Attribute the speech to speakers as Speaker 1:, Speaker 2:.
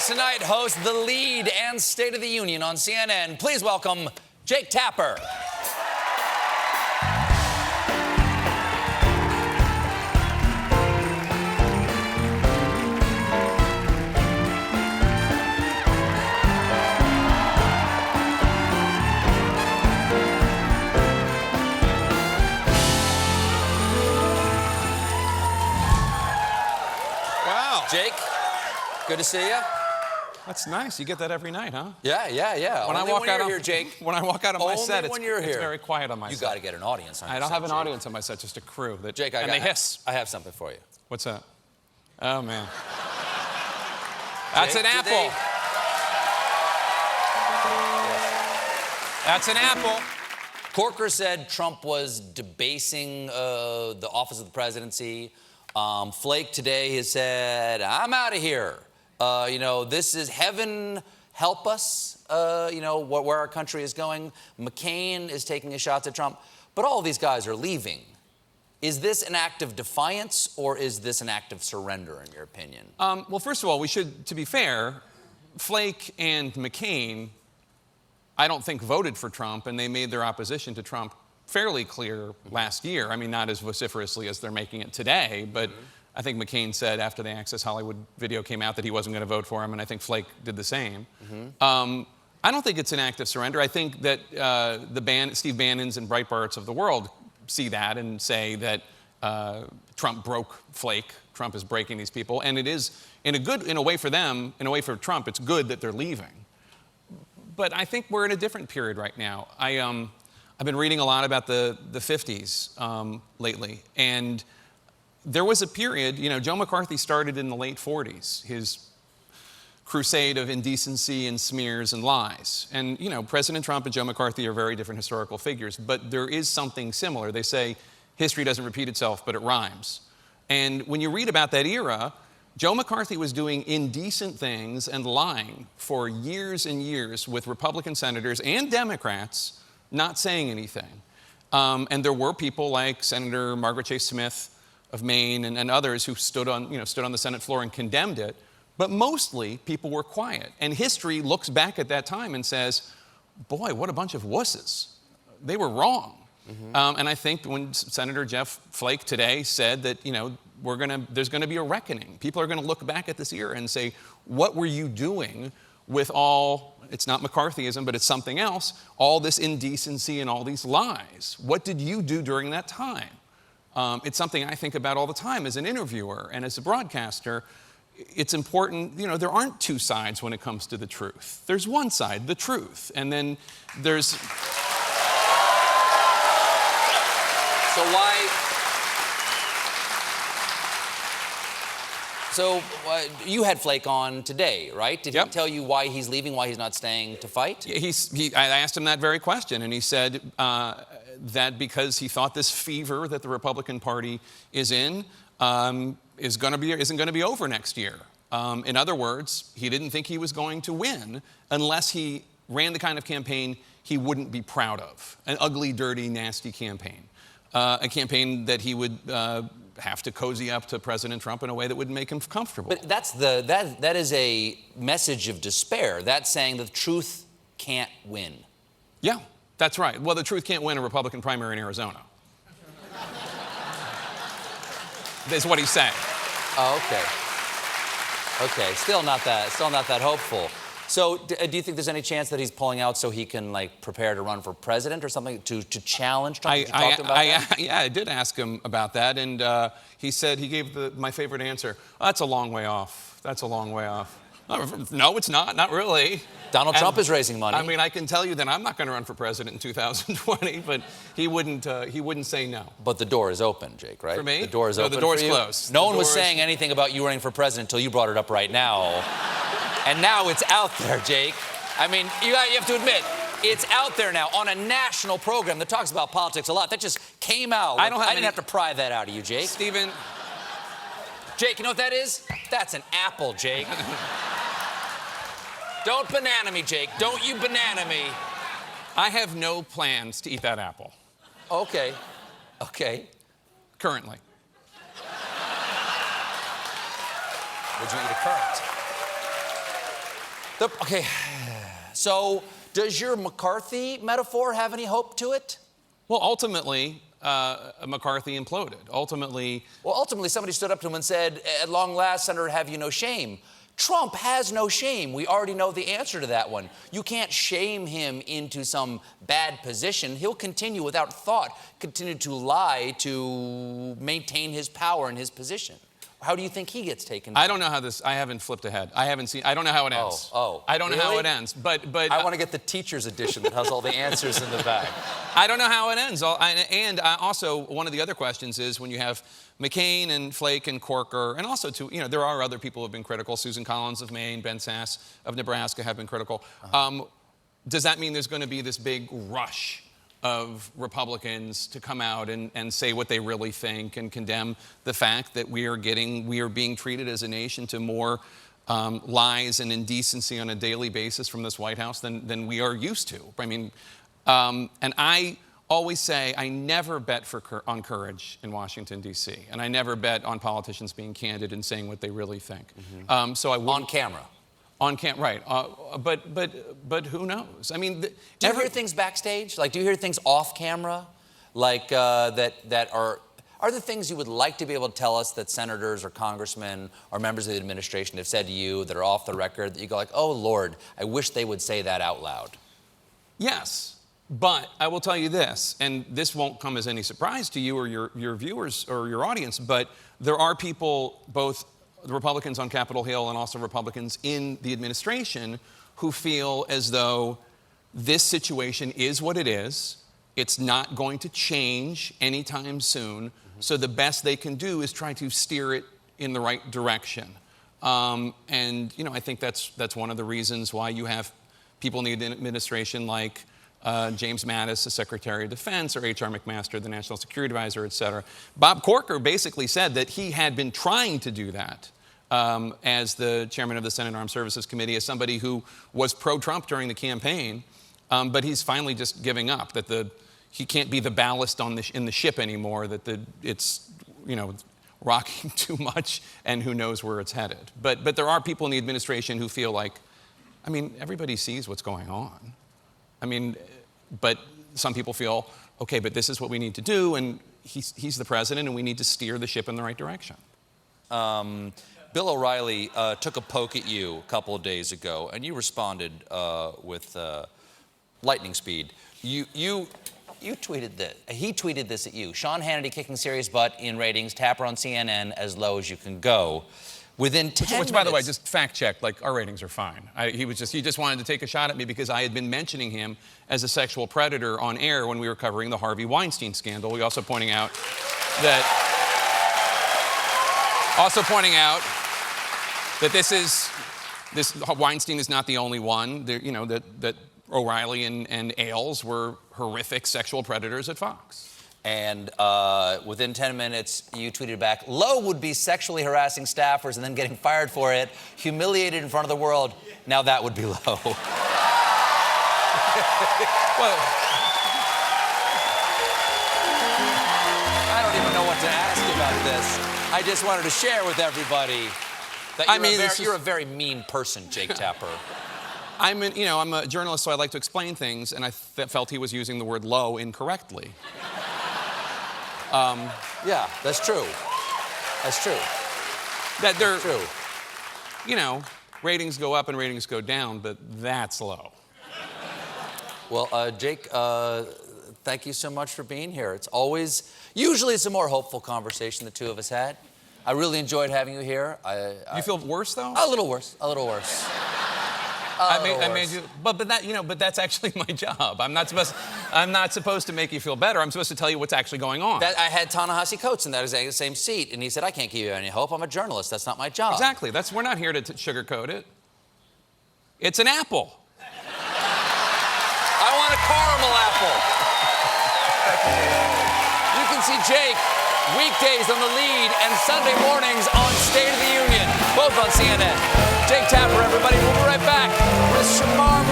Speaker 1: us tonight host The Lead and State of the Union on CNN. Please welcome Jake Tapper.
Speaker 2: Wow.
Speaker 1: Jake, good to see you.
Speaker 2: That's nice. You get that every night, huh?
Speaker 1: Yeah.
Speaker 2: When
Speaker 1: Only
Speaker 2: I walk
Speaker 1: when
Speaker 2: out
Speaker 1: you're
Speaker 2: on,
Speaker 1: here, Jake.
Speaker 2: When I walk out on my
Speaker 1: Only
Speaker 2: set,
Speaker 1: when you're
Speaker 2: it's
Speaker 1: here.
Speaker 2: very quiet on my
Speaker 1: You
Speaker 2: set.
Speaker 1: got to get an audience on your
Speaker 2: I don't
Speaker 1: set,
Speaker 2: have an
Speaker 1: Jake.
Speaker 2: audience on my set, just a crew. That,
Speaker 1: Jake,
Speaker 2: and they hiss.
Speaker 1: I have something for you.
Speaker 2: What's that? Oh, man. That's
Speaker 1: Jake,
Speaker 2: an apple. That's an apple.
Speaker 1: Corker said Trump was debasing the office of the presidency. Flake today has said, I'm out of here. This is heaven help us, where our country is going. McCain is taking a shot at Trump. But all these guys are leaving. Is this an act of defiance or is this an act of surrender, in your opinion?
Speaker 2: Well, first of all, we should, to be fair, Flake and McCain, I don't think voted for Trump, and they made their opposition to Trump fairly clear last year. I mean, not as vociferously as they're making it today, but I think McCain said after the Access Hollywood video came out that he wasn't going to vote for him, and I think Flake did the same. I don't think it's an act of surrender. I think that Steve Bannons and Breitbarts of the world see that and say that Trump broke Flake. Trump is breaking these people, and it is in a way for them, in a way for Trump, it's good that they're leaving. But I think we're in a different period right now. I've been reading a lot about the 50s lately, and there was a period, Joe McCarthy started in the late 40s, his crusade of indecency and smears and lies. And, President Trump and Joe McCarthy are very different historical figures, but there is something similar. They say history doesn't repeat itself, but it rhymes. And when you read about that era, Joe McCarthy was doing indecent things and lying for years and years with Republican senators and Democrats not saying anything. And there were people like Senator Margaret Chase Smith of Maine and others who stood on the Senate floor and condemned it. But mostly, people were quiet. And history looks back at that time and says, boy, what a bunch of wusses. They were wrong. And I think when Senator Jeff Flake today said that, there's going to be a reckoning. People are going to look back at this era and say, what were you doing with all, it's not McCarthyism, but it's something else, all this indecency and all these lies? What did you do during that time? It's something I think about all the time as an interviewer and as a broadcaster. It's important, there aren't two sides when it comes to the truth. There's one side, the truth, and then there's...
Speaker 1: So you had Flake on today, right? Did he tell you why he's leaving, why he's not staying to fight?
Speaker 2: I asked him that very question, and he said that because he thought this fever that the Republican Party is in isn't going to be over next year. In other words, he didn't think he was going to win unless he ran the kind of campaign he wouldn't be proud of, an ugly, dirty, nasty campaign. A campaign that he would have to cozy up to President Trump in a way that would make him comfortable.
Speaker 1: But that is a message of despair. That's saying the truth can't win.
Speaker 2: Yeah, that's right. Well, the truth can't win a Republican primary in Arizona. That's what he's saying.
Speaker 1: Oh, okay. Still not that hopeful. So, do you think there's any chance that he's pulling out so he can prepare to run for president or something to challenge Trump? Did you talk to him about that?
Speaker 2: Yeah, I did ask him about that, and he said he gave my favorite answer. That's a long way off. That's a long way off. No, it's not. Not really.
Speaker 1: Donald Trump is raising money.
Speaker 2: I mean, I can tell you that I'm not going to run for president in 2020, but he wouldn't say no.
Speaker 1: But the door is open, Jake, right?
Speaker 2: For me?
Speaker 1: The door is open.
Speaker 2: No, the door's
Speaker 1: for you.
Speaker 2: closed.
Speaker 1: No one was saying anything about you running for president until you brought it up right now. And now it's out there, Jake. I mean, you have to admit, it's out there now on a national program that talks about politics a lot. That just came out. I didn't have to pry that out of you, Jake.
Speaker 2: Stephen.
Speaker 1: Jake, you know what that is? That's an apple, Jake. Don't banana me, Jake. Don't you banana me.
Speaker 2: I have no plans to eat that apple.
Speaker 1: Okay.
Speaker 2: Currently.
Speaker 1: Would you eat a currant? Okay, so does your McCarthy metaphor have any hope to it?
Speaker 2: Well, ultimately, McCarthy imploded. Ultimately,
Speaker 1: somebody stood up to him and said, at long last, Senator, have you no shame? Trump has no shame. We already know the answer to that one. You can't shame him into some bad position. He'll continue without thought, continue to lie to maintain his power and his position. How do you think he gets taken down?
Speaker 2: I don't know how this, I haven't flipped ahead. I haven't seen, I don't know how it ends. I don't know how
Speaker 1: really?
Speaker 2: it ends, but
Speaker 1: I want to get the teacher's edition that has all the answers in the bag.
Speaker 2: I don't know how it ends. And also, one of the other questions is when you have McCain and Flake and Corker, and also, there are other people who have been critical. Susan Collins of Maine, Ben Sasse of Nebraska have been critical. Does that mean there's going to be this big rush of Republicans to come out and say what they really think and condemn the fact that we are being treated as a nation to more lies and indecency on a daily basis from this White House than we are used to? I mean, and I always say I never bet on courage in Washington, D.C., and I never bet on politicians being candid and saying what they really think. So I
Speaker 1: on camera.
Speaker 2: On camera, right? But who knows? I mean,
Speaker 1: do you hear things backstage? Like, do you hear things off camera, like that are there things you would like to be able to tell us that senators or congressmen or members of the administration have said to you that are off the record that you go like, oh Lord, I wish they would say that out loud?
Speaker 2: Yes, but I will tell you this, and this won't come as any surprise to you or your viewers or your audience, but there are people, both the Republicans on Capitol Hill and also Republicans in the administration, who feel as though this situation is what it is. It's not going to change anytime soon. So the best they can do is try to steer it in the right direction. And I think that's one of the reasons why you have people in the administration like James Mattis, the Secretary of Defense, or H.R. McMaster, the National Security Advisor, et cetera. Bob Corker basically said that he had been trying to do that as the chairman of the Senate Armed Services Committee, as somebody who was pro-Trump during the campaign, but he's finally just giving up, that he can't be the ballast in the ship anymore, that it's rocking too much, and who knows where it's headed. But there are people in the administration who feel like, I mean, everybody sees what's going on. I mean, but some people feel, okay, but this is what we need to do, and he's the president, and we need to steer the ship in the right direction.
Speaker 1: Bill O'Reilly took a poke at you a couple of days ago, and you responded with lightning speed. You tweeted this. He tweeted this at you. Sean Hannity kicking serious butt in ratings. Tapper on CNN as low as you can go. Within 10 minutes.
Speaker 2: Which, by the way, just fact check. Like, our ratings are fine. He just wanted to take a shot at me because I had been mentioning him as a sexual predator on air when we were covering the Harvey Weinstein scandal. We also pointing out that this Weinstein is not the only one. That O'Reilly and Ailes were horrific sexual predators at Fox.
Speaker 1: And within 10 minutes, you tweeted back, Lowe would be sexually harassing staffers and then getting fired for it, humiliated in front of the world. Now that would be Lowe.
Speaker 2: Well,
Speaker 1: I don't even know what to ask about this. I just wanted to share with everybody that you're a very mean person, Jake Tapper.
Speaker 2: I'm a journalist, so I like to explain things, and I felt he was using the word low incorrectly.
Speaker 1: Yeah, that's true. That's true.
Speaker 2: That's true. Ratings go up and ratings go down, but that's low.
Speaker 1: Well, Jake, thank you so much for being here. Usually it's a more hopeful conversation the two of us had. I really enjoyed having you here.
Speaker 2: You feel worse, though?
Speaker 1: A little worse.
Speaker 2: I made you, but that's actually my job. I'm not supposed to make you feel better. I'm supposed to tell you what's actually going on.
Speaker 1: I had Ta-Nehisi Coates in that exact same seat, and he said, I can't give you any hope. I'm a journalist. That's not my job.
Speaker 2: Exactly. We're not here to sugarcoat it. It's an apple.
Speaker 1: I want a caramel apple. You can see Jake weekdays on The Lead and Sunday mornings on State of the Union, both on CNN. Jake Tapper, everybody. We'll be right back with Shamar